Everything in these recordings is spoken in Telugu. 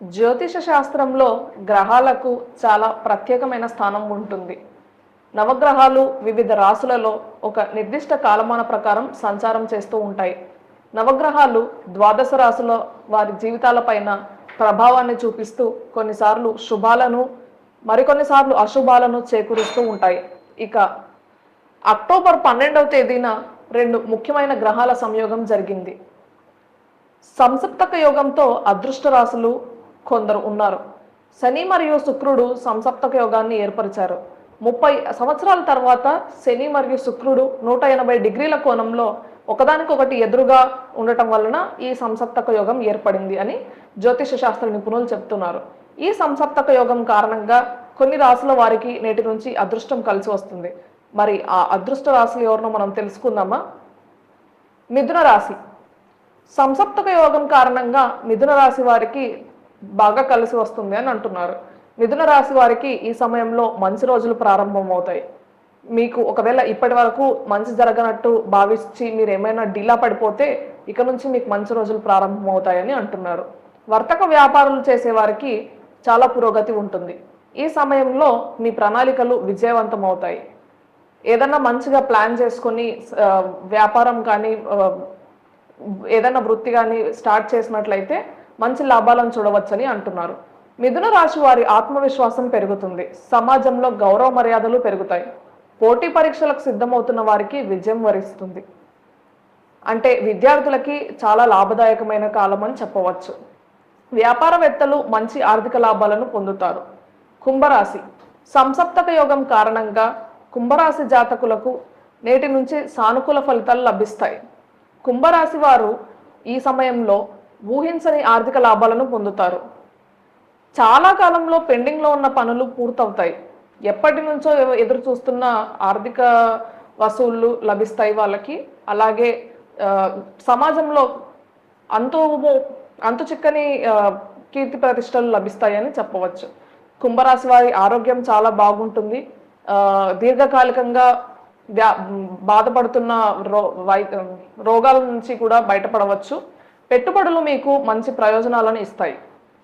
జ్యోతిష శాస్త్రంలో గ్రహాలకు చాలా ప్రత్యేకమైన స్థానం ఉంటుంది. నవగ్రహాలు వివిధ రాశులలో ఒక నిర్దిష్ట కాలమాన ప్రకారం సంచారం చేస్తూ ఉంటాయి. నవగ్రహాలు ద్వాదశ రాశుల వారి జీవితాలపైన ప్రభావాన్ని చూపిస్తూ కొన్నిసార్లు శుభాలను మరికొన్నిసార్లు అశుభాలను చేకూరుస్తూ ఉంటాయి. ఇక అక్టోబర్ 12వ తేదీన రెండు ముఖ్యమైన గ్రహాల సంయోగం జరిగింది. సంసప్తక యోగంతో అదృష్ట రాశులు కొందరు ఉన్నారు. శని మరియు శుక్రుడు సంసప్తక యోగాన్ని ఏర్పరిచారు. 30 సంవత్సరాల తర్వాత శని మరియు శుక్రుడు 180 డిగ్రీల కోణంలో ఒకదానికొకటి ఎదురుగా ఉండటం వలన ఈ సంసప్తక యోగం ఏర్పడింది అని జ్యోతిష శాస్త్ర నిపుణులు చెప్తున్నారు. ఈ సంసప్తక యోగం కారణంగా కొన్ని రాశుల వారికి నేటి నుంచి అదృష్టం కలిసి వస్తుంది. మరి ఆ అదృష్ట రాశులు ఎవరినో మనం తెలుసుకుందామా? మిథున రాశి. సంసప్తక యోగం కారణంగా మిథున రాశి వారికి బాగా కలిసి వస్తుంది అని అంటున్నారు. మిథున రాశి వారికి ఈ సమయంలో మంచి రోజులు ప్రారంభమవుతాయి. మీకు ఒకవేళ ఇప్పటి వరకు మంచి జరగనట్టు భావించి మీరు ఏమైనా డీలా పడిపోతే ఇక నుంచి మీకు మంచి రోజులు ప్రారంభమవుతాయని అంటున్నారు. వర్తక వ్యాపారాలు చేసే వారికి చాలా పురోగతి ఉంటుంది. ఈ సమయంలో మీ ప్రణాళికలు విజయవంతం అవుతాయి. ఏదన్నా మంచిగా ప్లాన్ చేసుకొని వ్యాపారం కానీ ఏదైనా వృత్తి కానీ స్టార్ట్ చేసినట్లయితే మంచి లాభాలను చూడవచ్చని అంటున్నారు. మిథున రాశి వారి ఆత్మవిశ్వాసం పెరుగుతుంది. సమాజంలో గౌరవ మర్యాదలు పెరుగుతాయి. పోటీ పరీక్షలకు సిద్ధమవుతున్న వారికి విజయం వరిస్తుంది. అంటే విద్యార్థులకి చాలా లాభదాయకమైన కాలం అని చెప్పవచ్చు. వ్యాపారవేత్తలు మంచి ఆర్థిక లాభాలను పొందుతారు. కుంభరాశి. సంసప్తక యోగం కారణంగా కుంభరాశి జాతకులకు నేటి నుంచి సానుకూల ఫలితాలు లభిస్తాయి. కుంభరాశి వారు ఈ సమయంలో ఊహించని ఆర్థిక లాభాలను పొందుతారు. చాలా కాలంలో పెండింగ్లో ఉన్న పనులు పూర్తవుతాయి. ఎప్పటి నుంచో ఎదురు చూస్తున్న ఆర్థిక వసూళ్లు లభిస్తాయి వాళ్ళకి. అలాగే సమాజంలో అంతు చిక్కని కీర్తి ప్రతిష్టలు లభిస్తాయని చెప్పవచ్చు. కుంభరాశి వారి ఆరోగ్యం చాలా బాగుంటుంది. దీర్ఘకాలికంగా బాధపడుతున్న రోగాల నుంచి కూడా బయటపడవచ్చు. పెట్టుబడులు మీకు మంచి ప్రయోజనాలను ఇస్తాయి.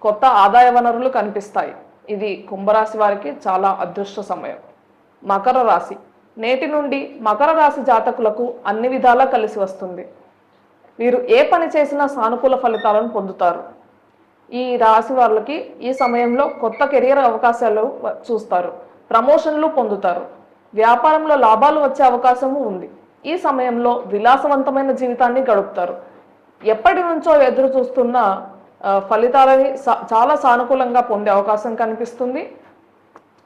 కొత్త ఆదాయ వనరులు కనిపిస్తాయి. ఇది కుంభరాశి వారికి చాలా అదృష్ట సమయం. మకర రాశి. నేటి నుండి మకర రాశి జాతకులకు అన్ని విధాలా కలిసి వస్తుంది. వీరు ఏ పని చేసినా సానుకూల ఫలితాలను పొందుతారు. ఈ రాశి వాళ్ళకి ఈ సమయంలో కొత్త కెరియర్ అవకాశాలు చూస్తారు. ప్రమోషన్లు పొందుతారు. వ్యాపారంలో లాభాలు వచ్చే అవకాశము ఉంది. ఈ సమయంలో విలాసవంతమైన జీవితాన్ని గడుపుతారు. ఎప్పటి నుంచో ఎదురు చూస్తున్న ఫలితాలని చాలా సానుకూలంగా పొందే అవకాశం కనిపిస్తుంది.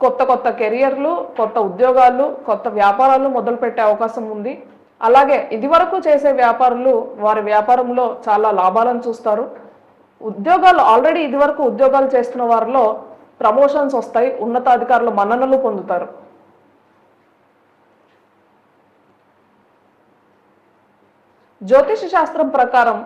కొత్త కెరియర్లు, కొత్త ఉద్యోగాలు, కొత్త వ్యాపారాలు మొదలుపెట్టే అవకాశం ఉంది. అలాగే ఇదివరకు చేసే వ్యాపారులు వారి వ్యాపారంలో చాలా లాభాలను చూస్తారు. ఉద్యోగాలు ఆల్రెడీ ఇదివరకు ఉద్యోగాలు చేస్తున్న వారిలో ప్రమోషన్స్ వస్తాయి. ఉన్నతాధికారుల మన్ననలు పొందుతారు. జ్యోతిష శాస్త్రం ప్రకారం